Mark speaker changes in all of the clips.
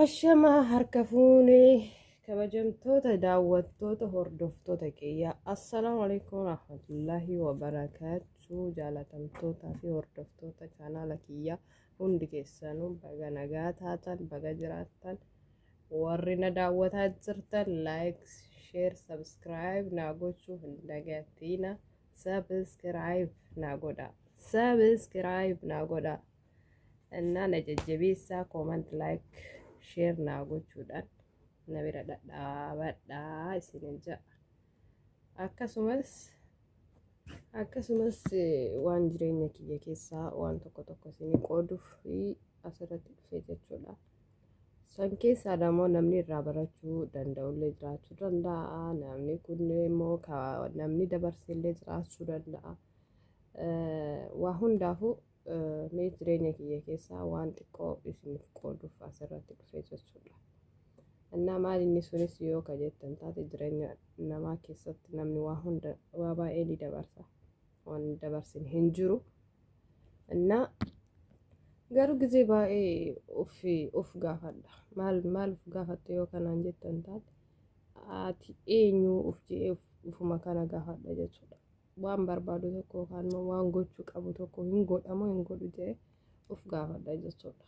Speaker 1: Ashama harka fuunee kabajamtoota daawwattoota hordoftoota kiyya assalamu alaikum warahmatullahi wabarakatuh jaalatamtootaa fi hordoftoota chaanaala kiyya hundi keessanuu baga nagaa taatan baga jiraattan warri na daawwataa jirtan like share subscribe naa gochuu hin dagatina subscribe naa godha እና ነጀጀቤሳ ኮመንት ላይክ ሼር naa gochuudhaan na bira dhadhaabadhaa isinin jedha akkasumas waan jireenya kiyya keessaa waan tokko isinii qooduuf asirratti dhufee jechuudha. San keessaa immoo namni irraa barachuu danda'ullee jiraachuu danda'a. Namni kun immoo namni dabarseellee jiraachuu danda'a. Waa hundaafuu mee jireenya kiyya keessaa waan xiqqoo isiniif qooduuf asirratti dhufee jechuudha. Innaa maal inni sunis yoo ka jettan taate jireenya namaa keessatti namni waa baay'ee ni dabarsa. Waan dabarsin hin jiru. Innaa garuu gizee baay'ee of gaafadha. Maal of gaafatte yoo kanaan jettan taate ati eenyu of jedhee ofuma kana gaafadha jechuudha. Waan barbaadu tokko yookaan waan gochuu qabu tokko hin godhamu hin godhu jedhee of gaafadha jechuudha.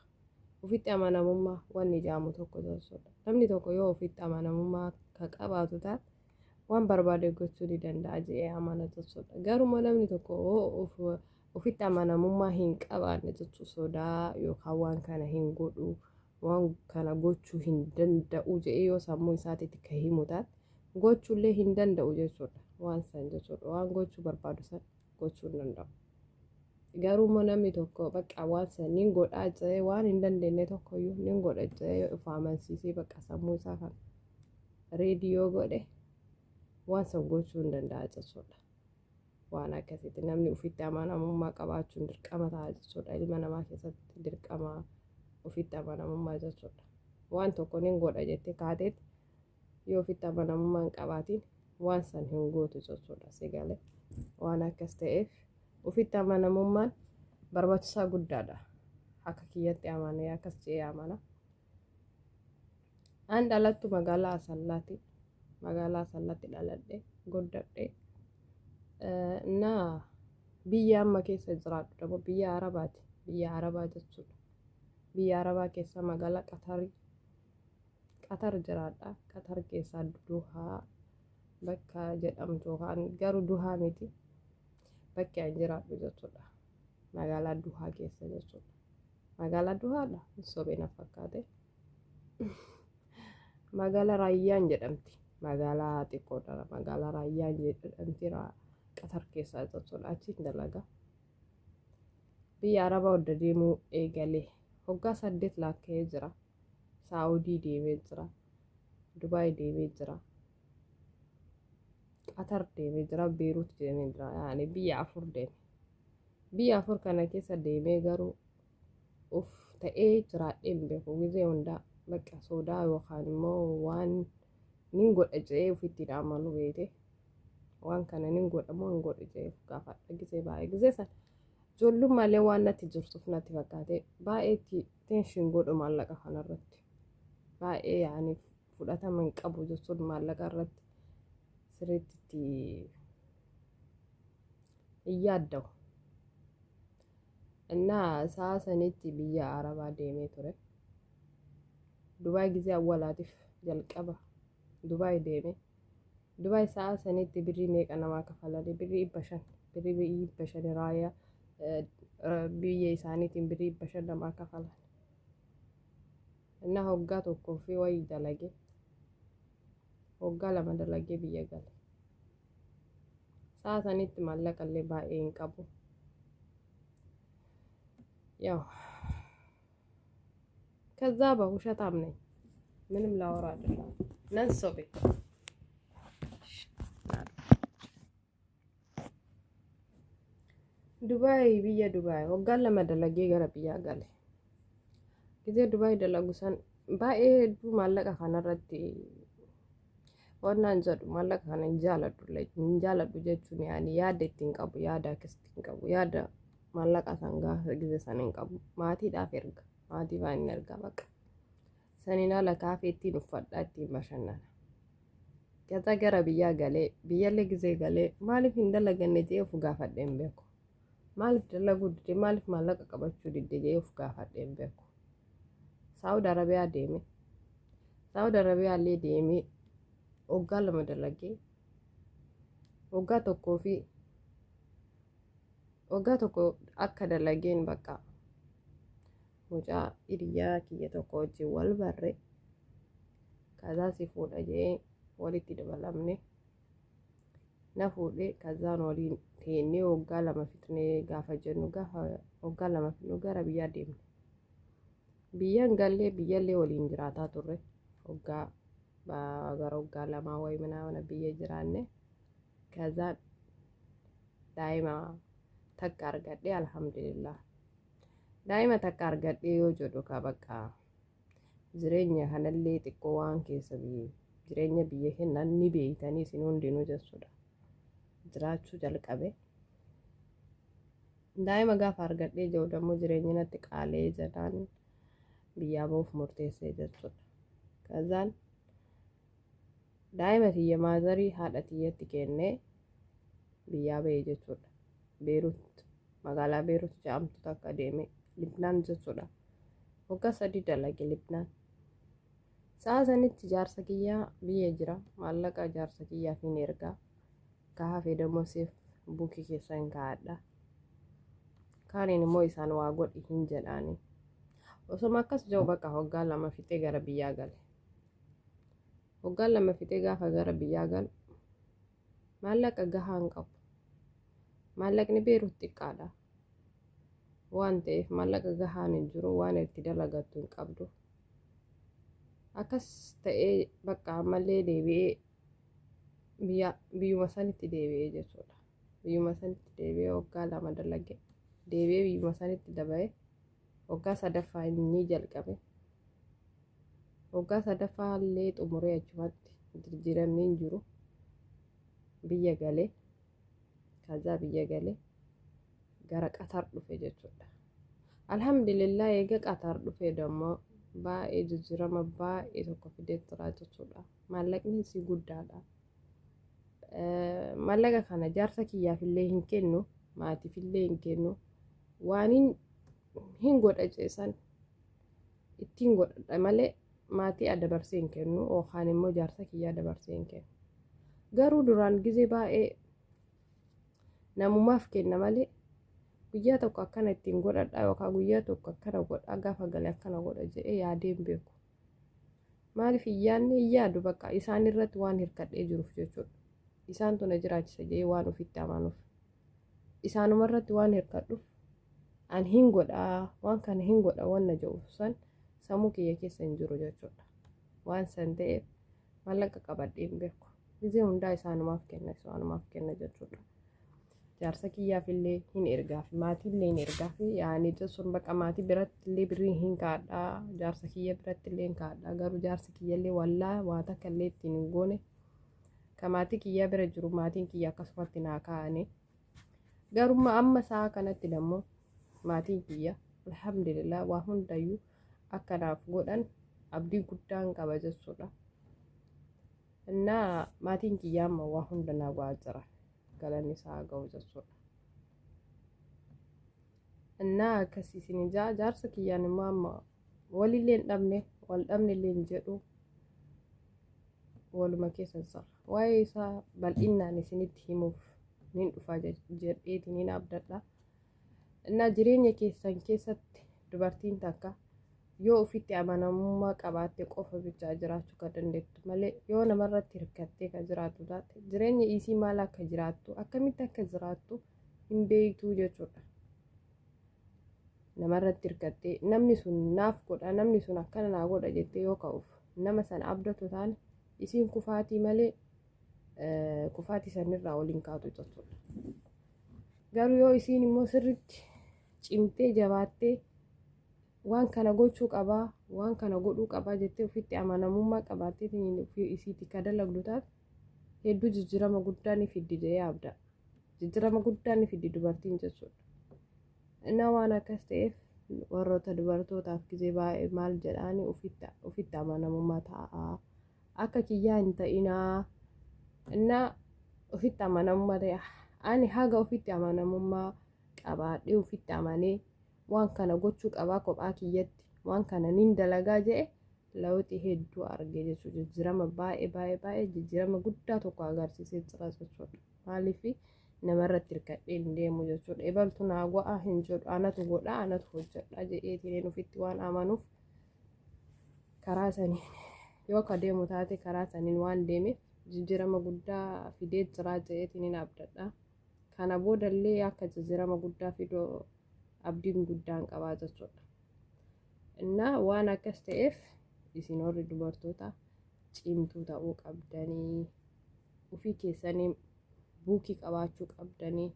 Speaker 1: Ofitti amanamummaa wanni jedhamu tokko jechuudha. Namni tokko yoo ofitti amanamummaa ka qabaatu taate waan barbaade gochuu ni danda'a jedhee amana jechuudha. Garuu namni tokko ofitti amanamummaa hin qabaanne jechuudha. Sodaa yookaan waan kana hin godhu waan kana gochuu hin danda'u jedhee yoo sammuu isaatiitti ka himu taate gochuullee hin danda'u jechuudha. Waan san jechuudha. Waan gochuu barbaadu san gochuu hin danda'u. Garuu namni tokko bakka waan san nin godhaa jedhee waan hin dandeenye tokkoyyuu nin godha jedhee of amansiisee bakka sammuu isaa kan reediyoo godhe waan san gochuu hin danda'a jechuudha. Waan akkasitti namni ofitti amanamummaa qabaachuun dirqama ta'a jechuudha. Ilma namaa keessatti dirqama ofitti amanamummaa jechuudha. Waan tokko nin godha jettee kaateet yoo ofitti amanamummaa hin qabaatiin waan san hin gootu jechuudha. Sigalee waan akkas ta'eef ofitti amanamummaan barbaachisaa guddaadha. Akka kiyyatti amanee akkas jedhee amana. An dhalattu magaalaa Asallaatti dhaladhe guddadhe. Naa biyya amma keessa jiraadhu ደግሞ biyya Arabaati. Biyya Arabaa jechuudha. Biyya Arabaa keessa magaalaa Qatar jiraadha. Qatar keessa Duhaa bakka jedhamtu yookaan garuu Duhaa miti. Bakki an jiraadhu jechuudha. Magaalaa Duhaa keessa jechuudha. Magaalaa Duhaadha. Sobee na fakkaate. Magaalaa Raayyaan jedhamti. Magaalaa xiqqoodha. Magaalaa Raayyaan jedhamti Qatar keessa jechuudha. Achiin dalaga. Biyya Arabaa hunda deemuu eegalee waggaa 8 laakka'ee jira. Saawudii deemee jira. Dubaay deemee jira. Qatar deemee jira. Beirut deemee jira. Yaani biyya 4 deeme. Biyya 4 kana keessa deemee garuu of ta'ee jiraadhee hin beeku. Gizee hundaa bakka sodaa yookaan immoo waan nin godha jedhee ofitti amanu beekte waan kana nin godhamoo hin godhu jedhee gaafadha. Gizee baay'ee gizee san ijoollummallee waan natti jirtuuf natti fakkaate baay'eetti teenshin godhu maallaqa kanarratti. Baay'ee yaani fudhatama hin qabu jechuun maallaqa irratti sirriitti hin yaaddawu. Innaa sa'a sanitti biyya Arabaa deemee ture. Dubaay gizee awwalaatiif jalqaba Dubaay deeme. Dubaay sa'a sanitti birrii meeqa namaa kafalanii birrii 500. Birrii 500 raayyaa biyya isaaniitiin birrii 500 namaa kafalan. Innaa hoggaa tokkoo fi wayii dalage. Hoggaa 2 dalagee biyya gale. Sa'a sanitti maallaqallee baay'ee hin qabu. ያው ከዛ በውሸታም ነኝ ምንም ላወራ አይደለም ነንሶቤ ዱባይ ብዬ ዱባይ ወጋን ለመደለጌ ገረ ብያ ጋለ ጊዜ ዱባይ ደለጉሰን ባኤ ዱ ማለቀ ካነረቲ wannaan jedhu maallaqa kana hin jaaladhu jechuun yaada ittiin qabu yaada akkasitti hin qabu yaada maallaqa san gaafa gize san hin qabu maatiidhaaf erga maatii faan hin erga baqa saniin ala kaafee ittiin uffadhaa ittiin bashannana gaza gara biyyaa galee biyyallee gizee galee maaliif hin dalaganne jee of gaafadhee hin beeku maaliif dalaguu dide maaliif maallaqa qabachuu dide jee of gaafadhee hin beeku Saawud Arabiyaa illee deemee waggaa 2 dalagee waggaa tokko akka dalageen baqa mucaa hiriyaa kiyya tokko wajjin wal barre kazaa si fuudha jee walitti dabalamne na fuudhee kazaan waliin teennee waggaa 2 fixnee gaafa jennu gaafa waggaa 2 fixnu gara biyyaa deemne biyyaan gallee biyyallee waliin jiraataa turre gara waggaa 2 wayi mana biyya jiraanne kazaan daa'ima takka argadhee alhamdulillah daa'ima takka argadhee yoo jedhu ka baqa jireenya kanallee xiqqoo waan keessa jireenya biyya kennan ni beeytanii isin hundinuu jechuudha jiraachuu jalqabe daa'ima gaafa argadhee jiru dammoo jireenya natti qaalee jedhaan biyyaa ba'uuf murteessee jechuudha kazaan daa'ima tiyya maazarii haadha tiyyatti kennee biyyaa ba'ee jechuudha Beerut magaalaa Beerut jedhamtu takka deeme Libnaan jechuudha waggaa 3 dalage Libnaan sa'a sanitti jaarsa kiyyaa biyya jira maallaqa jaarsa kiyyaa fi ergaa kaafee dammoo seef buukii keessa hin kaa'adha kaaniin immoo isaan waa godhi hin jedhaani osoma akkas jiru baqa waggaa 2 fixee gara biyyaa gale waggaa 2 fixee gaafa gara biyyaa galu maallaqa gahaa hin qabu maallaqni Beerut xiqqaadha waan ta'eef maallaqa gahaan hin jiru waan itti dalagattu hin qabdu akkas ta'ee baqa ammallee deebi'ee biyyuma sanitti deebi'ee jechuudha biyyuma sanitti deebi'ee waggaa 2 dalage deebi'ee biyyuma sanitti daba'ee waggaa 3ffaa inni jalqabe waggaa 3ffaa illee xumuree achumatti jijjiiramni hin jiru biyya galee kazaa biyya galee gara Qatar dhufe jechuudha alhamdulillah eega Qatar dhufe dammoo baay'ee jijjiirama baay'ee tokko fidee tura jechuudha maallaqni si guddaadha maallaqa kana jaarsa kiyyaaf illee hin kennu maatiif illee hin kennu waan hin godha jeesan ittiin godhadha malee maatii dabarsee hin kennu yookaan immoo jaarsa kiyyaa dabarsee hin kennu garuu duraan gizee baay'ee namumaaf kenna malee guyyaa tokko akkana ittiin godhadha yookaan guyyaa tokko akkana godha gaafa galee akkana godha jedhee yaadeen beeku maaliif yaadu baqa isaan irratti waan hirkadhee jiruuf jechuudha isaan tuna jiraachisa jedhee waan ofitti amanuuf isaanuma irratti waan hirkadhuuf an hin godha waan kana hin godha wanna jedhuuf san sammuu kiyya keessa hin jiru jechuudha waan san ta'eef maallaqa qabadhee hin beeku gizee hundaa isaanumaaf kenna jechuudha jaarsa kiyyaaf illee hin ergaaf maatii illee hin ergaaf yaani jechuun baqa maatii biratti illee birrii hin kaadhaa jaarsa kiyya biratti illee hin kaadhaa garuu jaarsi kiyya illee wallaa waa takka illee ittiin hin goone ka maatii kiyya bira jiru maatiin kiyya akkasumatti naa kaa'ane garuu amma sa'a kanatti dammoo maatiin kiyya alhamdulillah waa hundayyuu akkanaaf godhan abdii guddaan qaba jechuudha innaa maatiin kiyya amma waa hunda naa go'aa jira galanni isaa ga'u jechuudha innaa akkasiisin jaarsa kiyyaan immoo amma walillee hin dhabne wal dhabne illee hin jedhu waluma keessan sara waa'ee isaa bal'innaan isinitti himuuf nin dhufaa jedheetiin hin abdadha innaa jireenya keessan keessatti dubartiin takka yoo ofitti amanamummaa qabaatte qofa bichaa jiraachuu kan dandeettu malee yoo namarratti hirkattee kan jiraattu taate jireenya isii maal akka jiraattu akkamitti akka jiraattu hin beektu jechuudha namarratti hirkattee namni sun naaf godha namni sun akkana naa godha jettee yoo ka'uuf nama sana abdatu taane isiin kufaatii malee kufaatii sanirraa waliin kaatu jechuudha garuu yoo isiin immoo sirritti cimtee jabaattee waan kana gochuu qabaa waan kana godhuu qabaa jettee ofitti amanamummaa qabaatteetiin ofii isiitti ka dalagdu taate hedduu jijjiirama guddaa ni fiddi jedhee abda. Jijjiirama guddaa ni fiddi dubartiin jechuudha. Innaa waan akkas ta'eef warroota dubartootaaf gizee baay'ee maal jedhaani ofitti amanamummaa ta'a. Akka kiyyaa hin ta'inaa. Innaa ofitti amanamummaa ta'e ani haga ofitti amanamummaa qabaadhee ofitti amanee waan kana gochuu qabaa kophaa kiyyatti waan kana nin dalagaa jedhe lawxii hedduu arge jechuudha. Jijjiirama baay'ee jijjiirama guddaa tokko agarsiisee jira jechuudha. Maaliif namarratti hirkadhee hin deemu jechuudha. Ebaltu naa go'a hin jedhu anatu godha anatu hojjedha jedheetiin ofitti waan amanuuf karaa saniin yoo ka deemu taate karaa saniin waan deemeef jijjiirama guddaa fidee jira jedheetiin abdadha. Kana boodallee akka jijjiirama guddaa fidoo abdiin guddaan qabaa jechuudha. Innaa waan akkas ta'eef isin warri dubartoota cimtuu ta'uu qabdanii ofii keessanii buukii qabaachuu qabdanii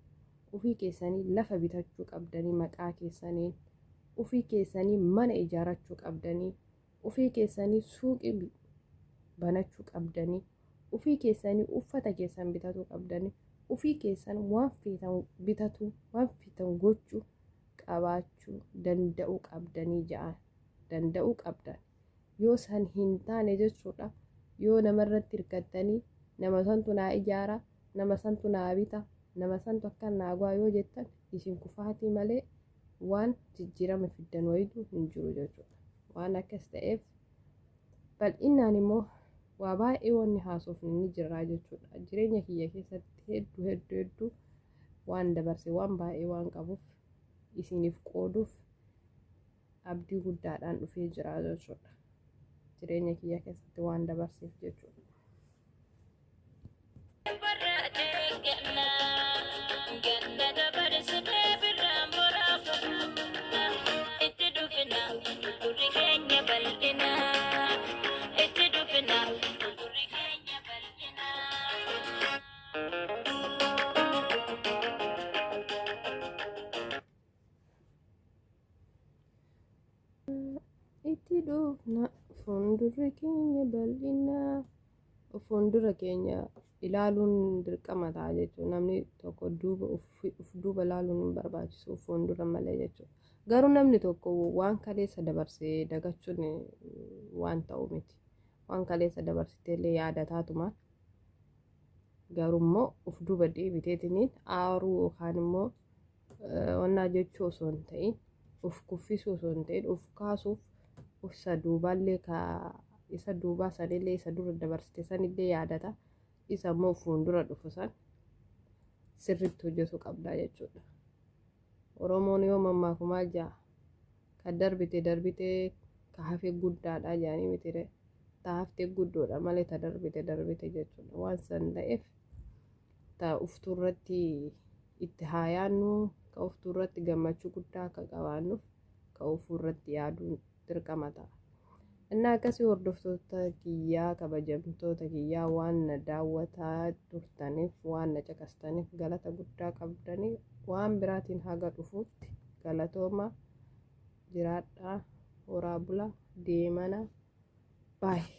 Speaker 1: ofii keessanii lafa bitachuu qabdanii maqaa keessanii ofii keessanii mana ijaarachuu qabdanii ofii keessanii suuqii banachuu qabdanii ofii keessanii uffata keessan bitachuu qabdanii ofii keessan waan feetan bitatu waan feetan gochuu qabaachuu danda'uu qabdanii ja'a danda'uu qabdan. Yoo san hin taane jechuudha yoo namarratti hirkattanii nama santu naa ijaara nama santu naa bita nama santu akka naa go'a yoo jettan isin kufaatii malee waan jijjiirama fiddan wayitu hin jiru jechuudha. Waan akkas ta'eef bal'inaan immoo waa baay'ee wanni haasofnu ni jira jechuudha. Jireenya kiyya keessatti hedduu waan dabarse waan baay'ee waan qabuuf isiniif qooduuf abdii guddaadhaan dhufee jira jechuudha. Jireenya kiyya keessatti waan dabarseef jechuudha. Itti dhufna fuuldurri keenya bal'inaa. Fuuldura keenya ilaaluun dirqama ta'a jechuudha. Namni tokko uf duuba ilaaluun hin barbaachisu fuuldura malee jechuudha. Garuu namni tokko waan kaleessa dabarsee dagachuun waan ta'u miti. Waan kaleessa dabarsiteellee yaadataatuma. Garuu immoo uf duuba deebiteetiniin aaruu yookaan immoo wannaa jechuu osoo hin ta'in uf kuffisuu osoo hin ta'in uf kaasuuf isa duuballee isa duubaa sanillee isa dura dabarsite sanillee yaadata isa immoo fuuldura dhufu san sirriitti hojjetu qabda jechuudha. Oromoon yoo mammaaku maal jaa ka darbite ka hafe guddaadha jaanii mitire ta hafte guddoodha malee ta darbite jechuudha. Waan san ta'eef ta ufturratti itti haa yaannu ka ufturratti gammachuu guddaa akka qabaannuuf ka ufurratti yaaduun dirqama ta'a. Innaa akkasii hordoftoota kiyyaa kabajamtoota kiyyaa waan na daawwataa turtaniif waan na caqastaniif galata guddaa qabdanii waan biraatiin haga dhufuutti galatooma jiraadhaa horaa bula deemana baay'ee.